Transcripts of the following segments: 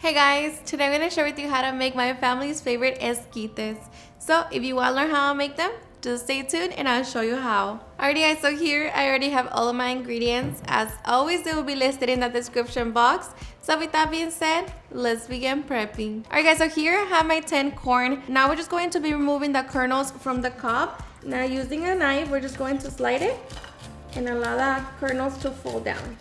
Hey guys, today I'm going to share with you how to make my family's favorite esquites. So if you want to learn how to make them, just stay tuned and I'll show you how. Alrighty guys, so here I already have all of my ingredients. As always, they will be listed in the description box. So with that being said, let's begin prepping. Alright guys, so here I have my 10 corn. Now we're just going to be removing the kernels from the cob. Now using a knife, we're just going to slide it and allow the kernels to fall down.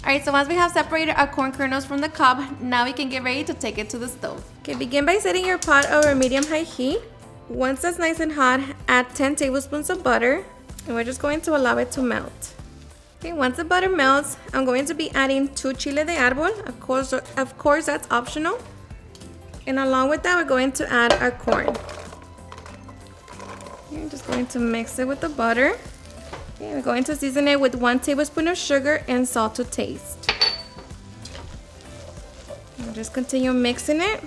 Alright, so once we have separated our corn kernels from the cob, now we can get ready to take it to the stove. Okay, begin by setting your pot over medium-high heat. Once that's nice and hot, add 10 tablespoons of butter, and we're just going to allow it to melt. Okay, once the butter melts, I'm going to be adding 2 chile de árbol. Of course, that's optional. And along with that, we're going to add our corn. Okay, I'm just going to mix it with the butter. Okay, we're going to season it with 1 tablespoon of sugar and salt to taste. And just continue mixing it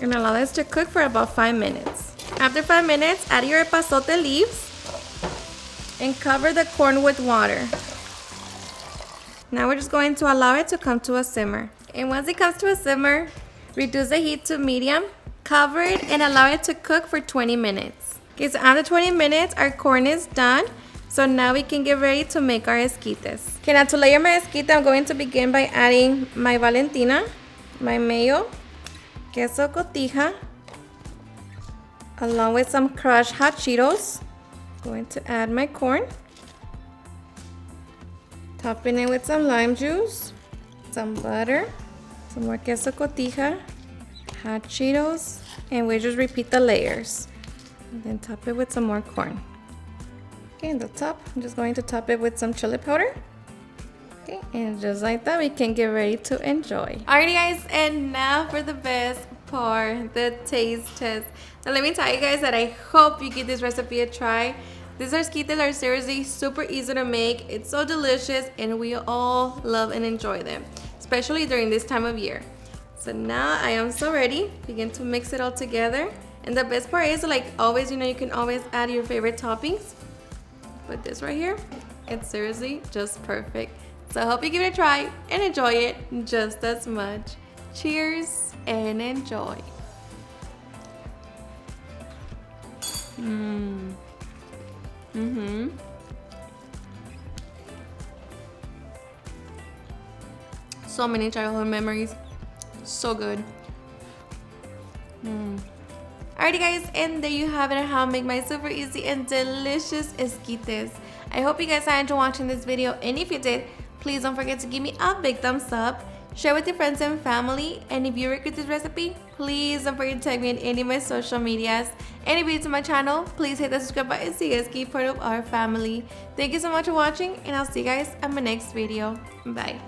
and allow this to cook for about 5 minutes. After 5 minutes, add your epazote leaves and cover the corn with water. Now we're just going to allow it to come to a simmer. And once it comes to a simmer, reduce the heat to medium, cover it, and allow it to cook for 20 minutes. Okay, so after 20 minutes, our corn is done. So now we can get ready to make our esquites. Okay, now to layer my esquite, I'm going to begin by adding my Valentina, my Mayo, Queso, cotija, along with some crushed hot Cheetos. Going to add my corn, topping it with some lime juice, some butter, some more Queso, cotija, hot Cheetos, and we just repeat the layers. And then top it with some more corn. Okay, in the top, I'm just going to top it with some chili powder. Okay, and just like that, we can get ready to enjoy. Alrighty guys, and now for the best part, the taste test. Now let me tell you guys that I hope you give this recipe a try. These esquites are seriously super easy to make. It's so delicious and we all love and enjoy them, especially during this time of year. So now I am so ready. Begin to mix it all together. And the best part is, like always, you can always add your favorite toppings. But this right here, it's seriously just perfect. So I hope you give it a try and enjoy it just as much. Cheers and enjoy. So many childhood memories. So good. Alrighty guys, and there you have it, how I make my super easy and delicious esquites. I hope you guys enjoyed watching this video, and if you did, please don't forget to give me a big thumbs up, share with your friends and family, and if you regret this recipe, please don't forget to tag me in any of my social medias. And if you're new to my channel, please hit the subscribe button so you guys keep part of our family. Thank you so much for watching, and I'll see you guys on my next video. Bye.